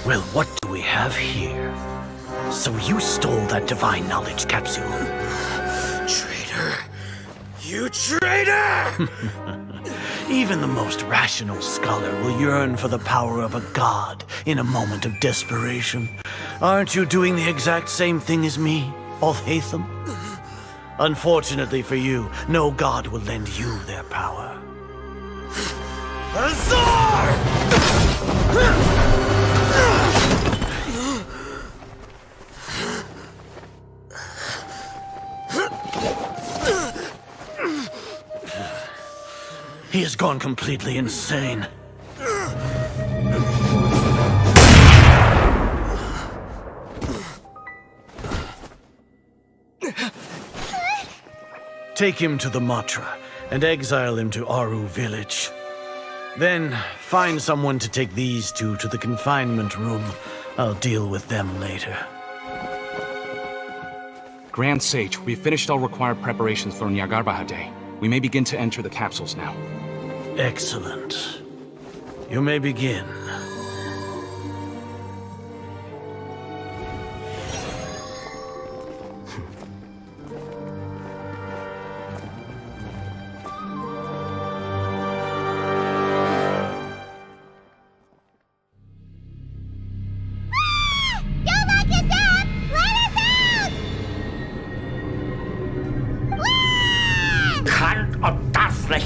Well, what do we have here? So you stole that divine knowledge capsule. Traitor! You traitor! Even the most rational scholar will yearn for the power of a god in a moment of desperation. Aren't you doing the exact same thing as me, Alhaitham? Unfortunately for you, no god will lend you their power. Azar! He has gone completely insane. Take him to the Matra and exile him to Aaru Village. Then find someone to take these two to the confinement room. I'll deal with them later. Grand Sage, we've finished all required preparations for Nyargarbaha Day. We may begin to enter the capsules now. Excellent. You may begin.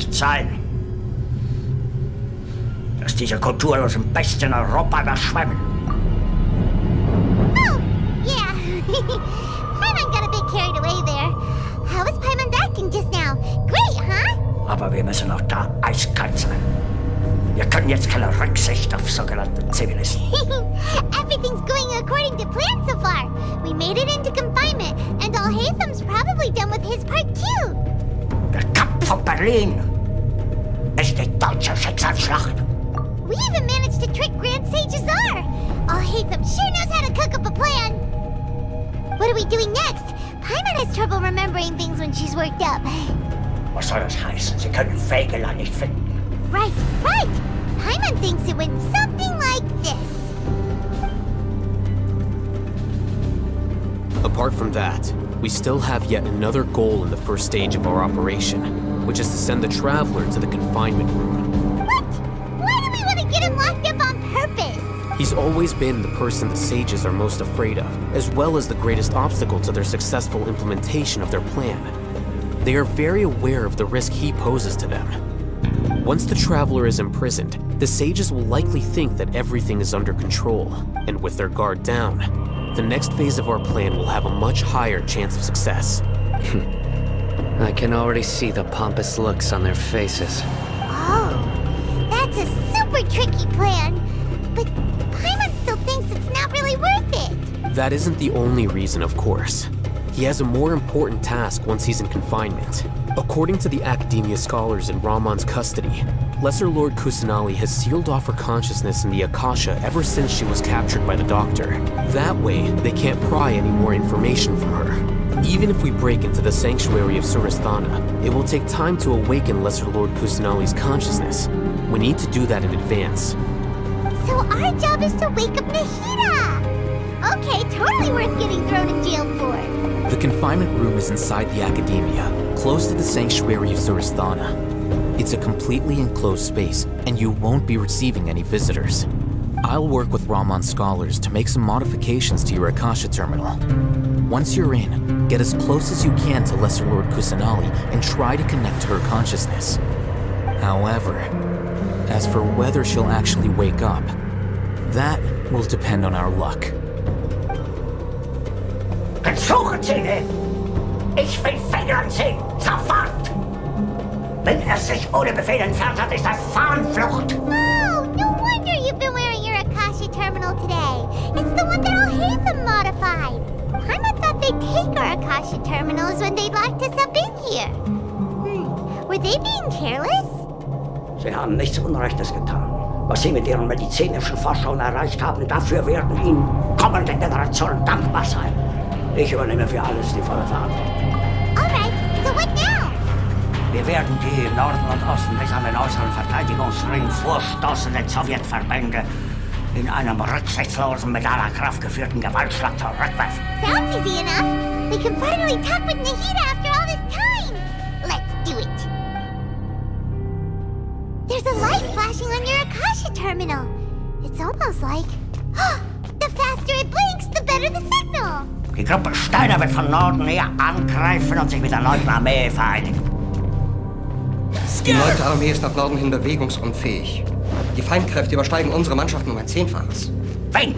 Sein, dass diese kulturlosen Bestien Europa überschwemmen. Oh, yeah. Paimon got a bit carried away there. How was Paimon acting just now? Great, huh? Aber wir müssen auch da eiskalt sein. Wir können jetzt keine Rücksicht auf sogenannte Zivilisten. Everything's going according to plan so far. We made it into confinement, and Alhaitham's probably done with his part too. Der Kampf von Berlin ist die deutsche Schicksalsschlacht. We even managed to trick Grand Sage Azar. Alhaitham sure knows how to cook up a plan. What are we doing next? Paimon has trouble remembering things when she's worked up. Was soll das heißen? Sie können Fegela nicht finden. Right. Paimon thinks it went something like this. Apart from that, we still have yet another goal in the first stage of our operation, which is to send the Traveler to the confinement room. What? Why do we want to get him locked up on purpose? He's always been the person the sages are most afraid of, as well as the greatest obstacle to their successful implementation of their plan. They are very aware of the risk he poses to them. Once the Traveler is imprisoned, the sages will likely think that everything is under control, and with their guard down, the next phase of our plan will have a much higher chance of success. I can already see the pompous looks on their faces. Oh, that's a super tricky plan. But Paimon still thinks it's not really worth it. That isn't the only reason, of course. He has a more important task once he's in confinement. According to the Akademiya scholars in Ramon's custody, Lesser Lord Kusanali has sealed off her consciousness in the Akasha ever since she was captured by the Doctor. That way, they can't pry any more information from her. Even if we break into the sanctuary of Surasthana, it will take time to awaken Lesser Lord Kusanali's consciousness. We need to do that in advance. So our job is to wake up Nahida! Okay, totally worth getting thrown in jail for. The confinement room is inside the Akademiya, close to the sanctuary of Surasthana. It's a completely enclosed space, and you won't be receiving any visitors. I'll work with Ramon's scholars to make some modifications to your Akasha terminal. Once you're in, get as close as you can to Lesser Lord Kusanali and try to connect to her consciousness. However, as for whether she'll actually wake up, that will depend on our luck. Suchen Sie ihn! Ich will Federn sehen! Sofort! Wenn sich ohne Befehl entfernt hat, ist das Fahnenflucht! Oh, no wonder you've been wearing your Akasha terminal today. It's the one that Alhaitham modified. Paimon thought they'd take our Akasha terminals when they locked us up in here. Were they being careless? Sie haben nichts Unrechtes getan. Was Sie mit Ihren medizinischen Forschungen erreicht haben, dafür werden Ihnen kommende Generationen dankbar sein. Ich übernehme für alles die volle Verantwortung. Alright, so what now? Wir werden die im Norden und Osten bis an den äußeren Verteidigungsring vorstoßenden Sowjetverbände in einem rücksichtslosen, mit aller Kraft geführten Gewaltschlag zurückwerfen. Sounds easy enough. We can finally talk with Nahida after all this time. Let's do it. There's a light flashing on your Akasha terminal. It's almost like... the faster it blinks, the better the signal. Die Gruppe Steiner wird von Norden her angreifen und sich mit der neuen Armee vereinigen. Die 9. Armee ist nach Norden hin bewegungsunfähig. Die Feindkräfte übersteigen unsere Mannschaften um ein 10-faches. Wen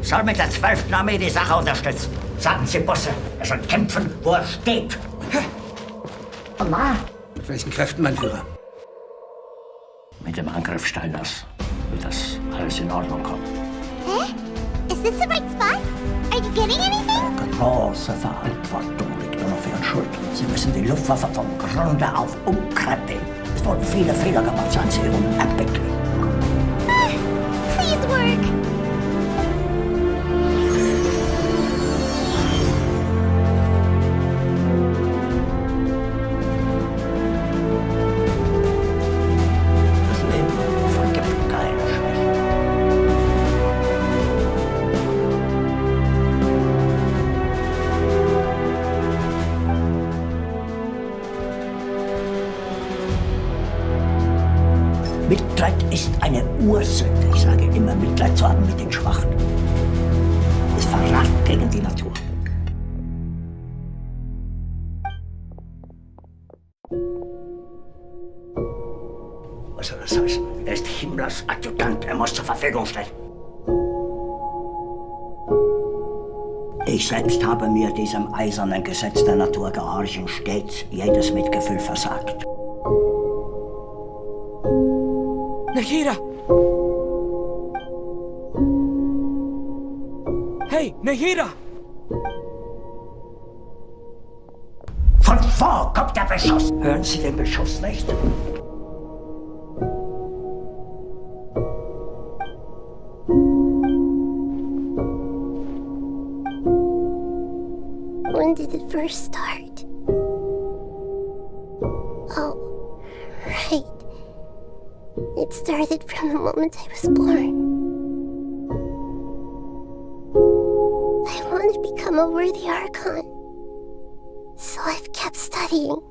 soll mit der 12. Armee die Sache unterstützen? Sagen Sie Busse, er soll kämpfen, wo er steht. Und na? Mit welchen Kräften, mein Führer? Mit dem Angriff Steiners wird das alles in Ordnung kommen. Hä? Is this the right spot? Are you getting anything? Große Verantwortung liegt nun auf Ihren Schultern. Sie müssen die Luftwaffe vom Grunde auf umkrempeln. Es wurden viele Fehler gemacht, seien Sie unabwickeln. Please work. Das Leben vergibt keine Schwäche. Mitleid ist eine Ursünde. Ich sage immer, Mitleid zu haben mit den Schwachen. Es Verrat gegen die Natur. Was soll das heißen? Er ist Himmlers Adjutant. Er muss zur Verfügung stehen. Ich selbst habe mir diesem eisernen Gesetz der Natur gehorchen stets jedes Mitgefühl versagt. Nahida! Hey, Nahida! Von wo kommt der Beschuss? Hören Sie den Beschuss nicht? When did it first start? Oh, right. It started from the moment I was born. I want to become a worthy Archon, so I've kept studying.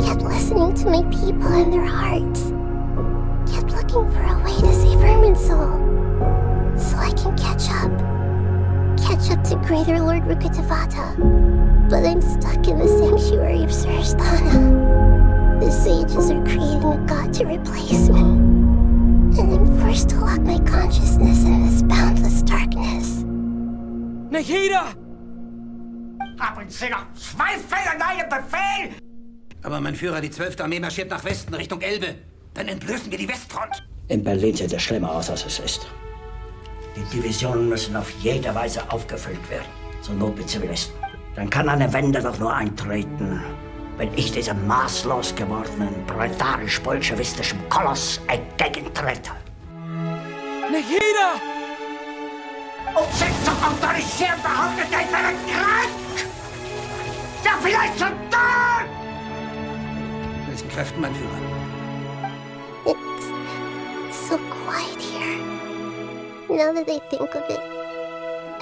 Kept listening to my people and their hearts. Kept looking for a way to save Irminsul, so I can catch up. Catch up to Greater Lord Rukkhadevata. But I'm stuck in the sanctuary of Surasthana. The sages are creating a god to replace me. And I'm forced to lock my consciousness in this boundless darkness. Nahida! Haben Sie noch Zweifel an meinem Befehl? Aber mein Führer, die 12. Armee marschiert nach Westen, Richtung Elbe. Dann entblößen wir die Westfront. In Berlin sieht es schlimmer aus, als es ist. Die Divisionen müssen auf jede Weise aufgefüllt werden. Zur Not mit Zivilisten. Dann kann eine Wende doch nur eintreten, wenn ich diesem maßlos gewordenen, proletarisch-bolschewistischen Koloss entgegentrete. Nahida! Umsetzung autorisierter aufgestellten Krieg! Ja, vielleicht zum Tod! Mit welchen Kräften, mein Führer? It's so quiet here. Now that I think of it,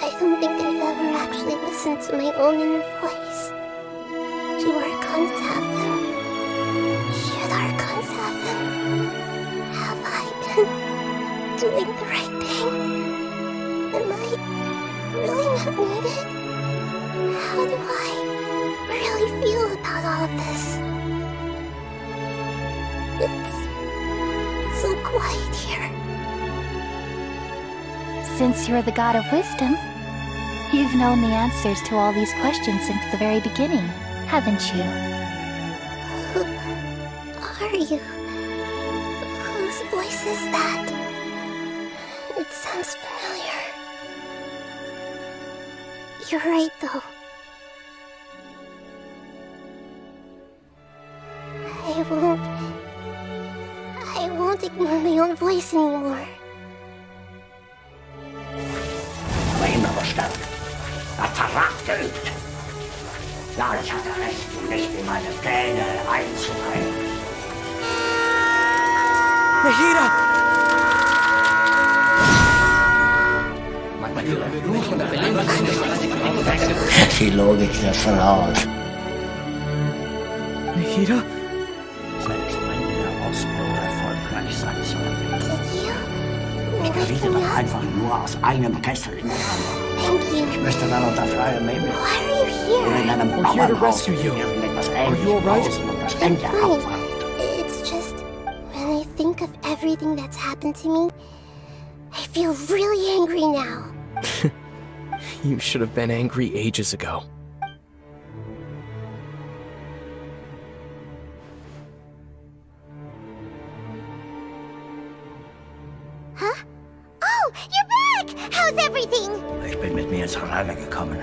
I don't think I've ever actually listened to my own inner voice. Do Archons have them? Should Archons have them? Have I been doing the right thing? Am I really not needed? How do I really feel about all of this? It's so quiet here. Since you're the god of wisdom, you've known the answers to all these questions since the very beginning, haven't you? Who are you? Whose voice is that? It sounds familiar. You're right, though. won't ignore my own voice anymore. Aber innere Stärke. Er hat Verrat geübt. Ja, ich hatte recht, ihn nicht in meine Pläne einzureihen. Nahida! Die Logik der Verrat. Nahida? Selbst wenn der Ausbruch erfolgreich sein soll. Ich Did kriege doch einfach nur aus einem Kessel in den anderen. Thank you. Ich möchte dann unter freiem Himmel. Why are you Und here? in einem We're here to Bauernhaus rescue you. irgendetwas Are you Ähnlichem alright? hausen und das I'm Ende fine. abwarten. It's just, when I think of everything that's happened to me, I feel really angry now. You should have been angry ages ago. Huh? Oh, you're back! How's everything? Ich bin mit mir ins Reine gekommen.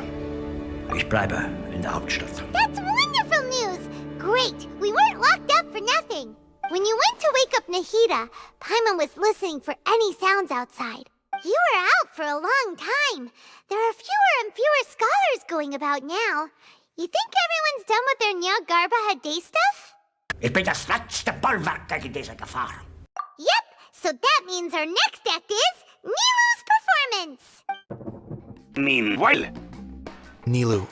Ich bleibe in der Hauptstadt. That's wonderful news! Great! We weren't locked up for nothing. When you went to wake up Nahida, Paimon was listening for any sounds outside. You were out for a long time. There are fewer and fewer scholars going about now. You think everyone's done with their Nyagarba Day stuff? Ich bin das letzte Bollwerk gegen diese Gefahr. Yep, so that means our next act is Nilu's performance! Meanwhile, Nilu,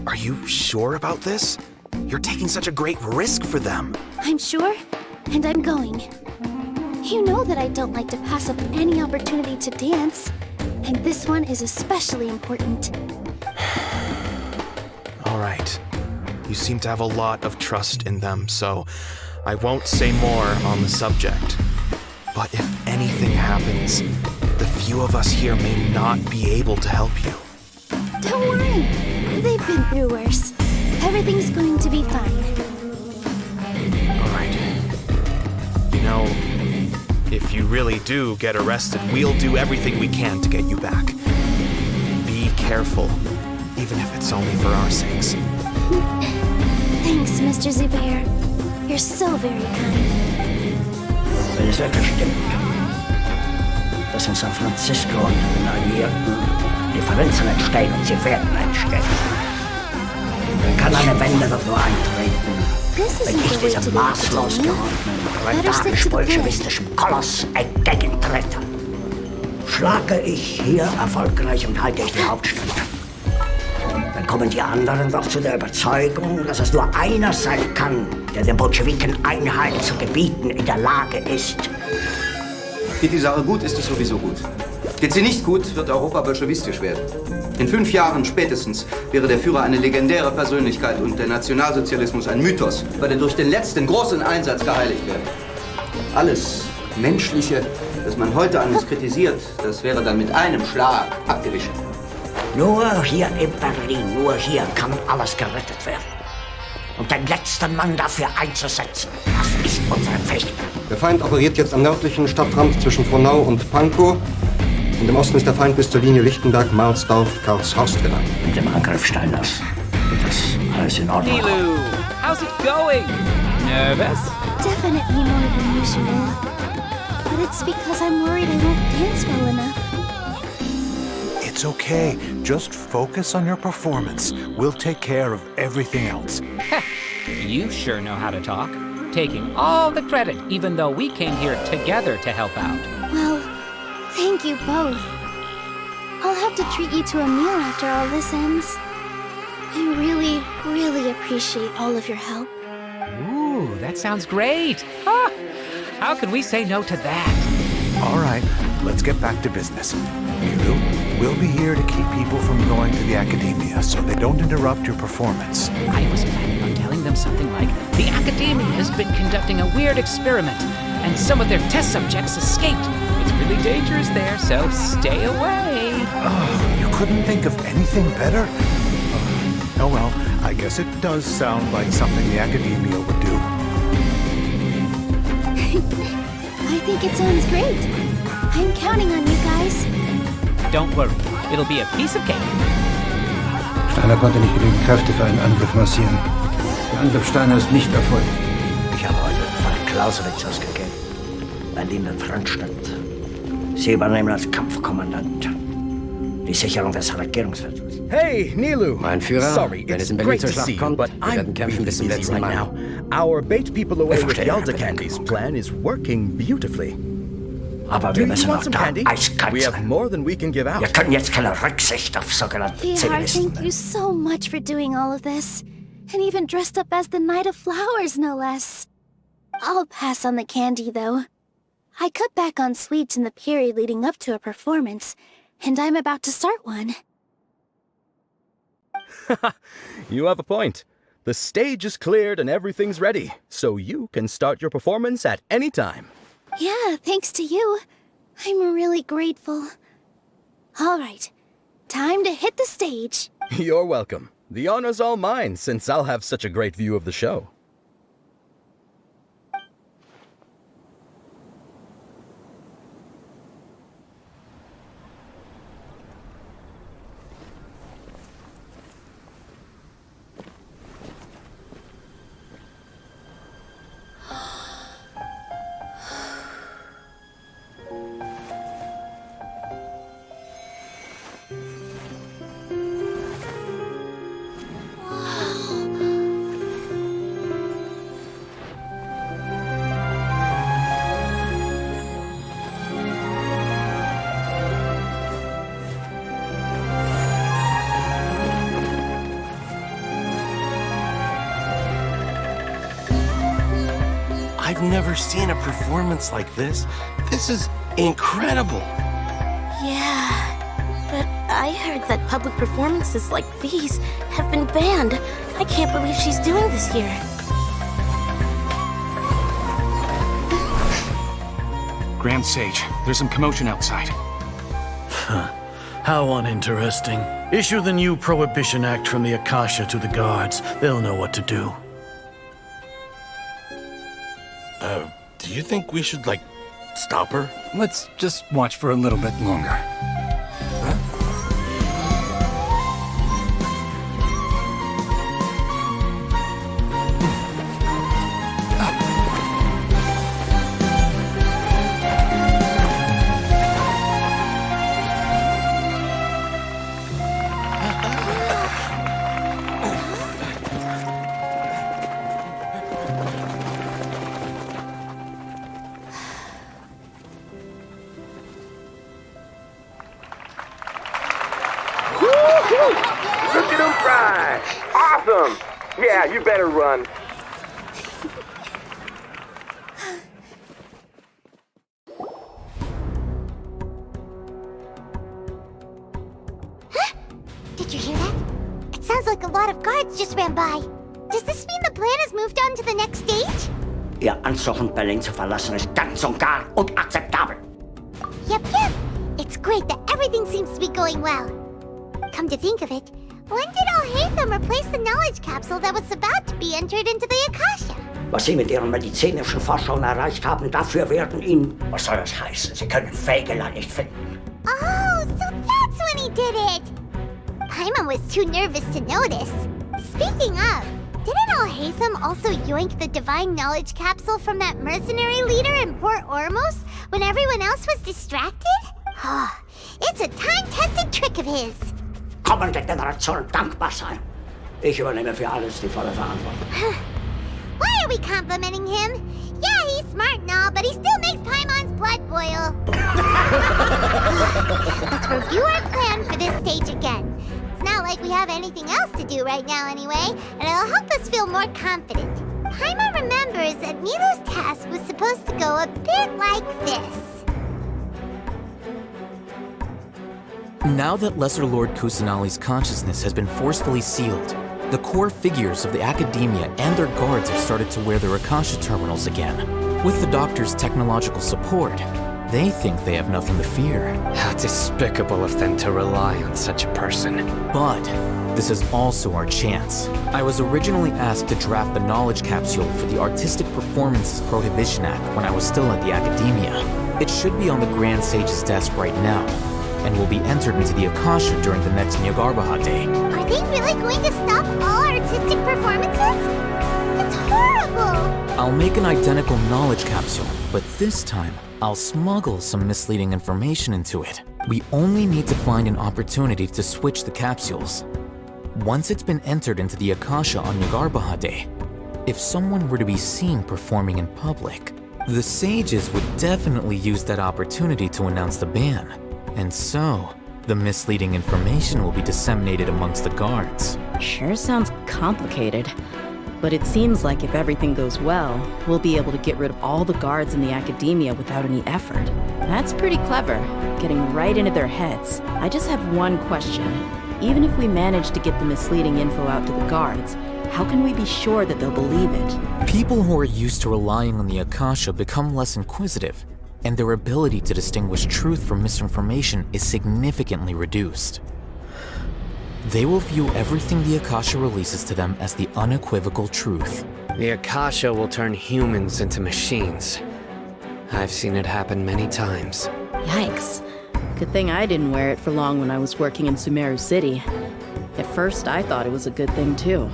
are you sure about this? You're taking such a great risk for them. I'm sure, and I'm going. You know that I don't like to pass up any opportunity to dance, and this one is especially important. All right. You seem to have a lot of trust in them, so I won't say more on the subject. But if anything happens, the few of us here may not be able to help you. Don't worry, they've been through worse. Everything's going to be fine. All right. You know, if you really do get arrested, we'll do everything we can to get you back. Be careful, even if it's only for our sakes. Thanks, Mr. Zubair. You're so very kind. Wenn es wirklich stimmt, dass in San Francisco und den Alliierten Differenzen entstehen und sie werden entstehen, dann kann eine Wende doch nur eintreten, wenn ich diesem maßlos gewordenen, prätarisch-bolschewistischen Koloss entgegentrete. Schlage ich hier erfolgreich und halte ich die Hauptstadt. Dann kommen die anderen doch zu der Überzeugung, dass es nur einer sein kann, der den Bolschewiken Einhalt zu gebieten in der Lage ist. Geht die Sache gut, ist es sowieso gut. Geht sie nicht gut, wird Europa bolschewistisch werden. In 5 Jahren spätestens wäre der Führer eine legendäre Persönlichkeit und der Nationalsozialismus ein Mythos, weil er durch den letzten großen Einsatz geheiligt wird. Alles Menschliche, das man heute an uns kritisiert, das wäre dann mit einem Schlag abgewischt. Nur hier in Berlin, nur hier kann alles gerettet werden. Und den letzten Mann dafür einzusetzen, das ist unsere Pflicht. Der Feind operiert jetzt am nördlichen Stadtrand zwischen Frohnau und Pankow. Und im Osten ist der Feind bis zur Linie Lichtenberg-Marsdorf, Karlshorst gelangt. Mit dem Angriff Steiners wird das alles in Ordnung. Nilu, how's it going? Nervous? Definitely more than usual. But it's because I'm worried I won't dance well enough. It's okay. Just focus on your performance. We'll take care of everything else. You sure know how to talk. Taking all the credit, even though we came here together to help out. Well, thank you both. I'll have to treat you to a meal after all this ends. I really, really appreciate all of your help. Ooh, that sounds great. Ah, how can we say no to that? All right, let's get back to business. We'll be here to keep people from going to the Akademiya so they don't interrupt your performance. I was planning on telling them something like, the Akademiya has been conducting a weird experiment, and some of their test subjects escaped. It's really dangerous there, so stay away. Oh, you couldn't think of anything better? Oh well, I guess it does sound like something the Akademiya would do. I think it sounds great. I'm counting on you guys. Don't worry, it'll be a piece of cake. Steiner konnte nicht genügend Kräfte für einen Angriff massieren. Der Angriff Steiner ist nicht erfolgt. Ich habe heute Clausewitz ausgegeben. Berlin und Frontstadt. Sie übernehmen als Kampfkommandant die Sicherung des Regierungsviertels. Hey, Nilu! Mein Führer, Sorry, wenn es it's in great Berlin zur to see Schlacht you, kommt, but wir werden I'm kämpfen really bis zum busy letzten right Mann. now. Our bait people away with verstehe, Yalda bitte. Candy's plan is working beautifully. Aber Do wir you müssen want noch some da candy? eiskalt We have sein. more than we can give out. Wir können jetzt keine Rücksicht auf sogenannte Vihar, Zivilisten. thank you so much for doing all of this. And even dressed up as the Knight of Flowers, no less. I'll pass on the candy, though. I cut back on sweets in the period leading up to a performance, and I'm about to start one. You have a point. The stage is cleared and everything's ready, so you can start your performance at any time. Yeah, thanks to you. I'm really grateful. All right, time to hit the stage. You're welcome. The honor's all mine, since I'll have such a great view of the show. I've never seen a performance like this. This is incredible. Yeah, but I heard that public performances like these have been banned. I can't believe she's doing this here. Grand Sage, there's some commotion outside. How uninteresting. Issue the new Prohibition Act from the Akasha to the guards. They'll know what to do. Do you think we should, stop her? Let's just watch for a little bit longer. Look at them fry! Awesome! Yeah, you better run. Did you hear that? It sounds like a lot of guards just ran by. Does this mean the plan has moved on to the next stage? Ihr Ansuchen, Berlin zu verlassen, ist ganz und gar unakzeptabel. Yep. It's great that everything seems to be going well. Come to think of it, when did Alhaitham replace the knowledge capsule that was about to be entered into the Akasha? Was Sie mit Ihren medizinischen Forschungen erreicht haben, dafür werden Ihnen... Was soll das heißen? Sie können Fägeler nicht finden. Oh, so that's when he did it! Paimon was too nervous to notice. Speaking of, didn't Alhaitham also yoink the divine knowledge capsule from that mercenary leader in Port Ormos when everyone else was distracted? It's a time-tested trick of his. Kommende Generation dankbar sein. Ich übernehme für alles die volle Verantwortung. Why are we complimenting him? Yeah, he's smart and all, but he still makes Paimon's blood boil. Let's review our plan for this stage again. It's not like we have anything else to do right now anyway, and it'll help us feel more confident. Paimon remembers that Nilu's task was supposed to go a bit like this. Now that Lesser Lord Kusanali's consciousness has been forcefully sealed, the core figures of the Akademiya and their guards have started to wear their Akasha terminals again. With the Doctor's technological support, they think they have nothing to fear. How despicable of them to rely on such a person. But this is also our chance. I was originally asked to draft the knowledge capsule for the Artistic Performances Prohibition Act when I was still at the Akademiya. It should be on the Grand Sage's desk right now, and will be entered into the Akasha during the next Nyagarbha Day. Are they really going to stop all artistic performances? It's It's horrible! I'll make an identical knowledge capsule, but this time, I'll smuggle some misleading information into it. We only need to find an opportunity to switch the capsules. Once it's been entered into the Akasha on Yagarbahade, if someone were to be seen performing in public, the sages would definitely use that opportunity to announce the ban. And so, the misleading information will be disseminated amongst the guards. Sure sounds complicated. But it seems like if everything goes well, we'll be able to get rid of all the guards in the Akademiya without any effort. That's pretty clever, getting right into their heads. I just have one question. Even if we manage to get the misleading info out to the guards, how can we be sure that they'll believe it? People who are used to relying on the Akasha become less inquisitive, and their ability to distinguish truth from misinformation is significantly reduced. They will view everything the Akasha releases to them as the unequivocal truth. The Akasha will turn humans into machines. I've seen it happen many times. Yikes. Good thing I didn't wear it for long when I was working in Sumeru City. At first, I thought it was a good thing too.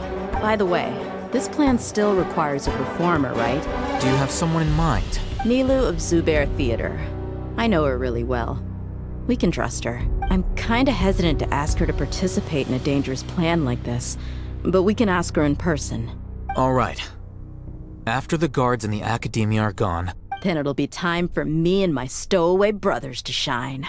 By the way, this plan still requires a performer, right? Do you have someone in mind? Nilu of Zubair Theater. I know her really well. We can trust her. I'm kinda hesitant to ask her to participate in a dangerous plan like this, but we can ask her in person. All right. After the guards and the Akademiya are gone, then it'll be time for me and my stowaway brothers to shine.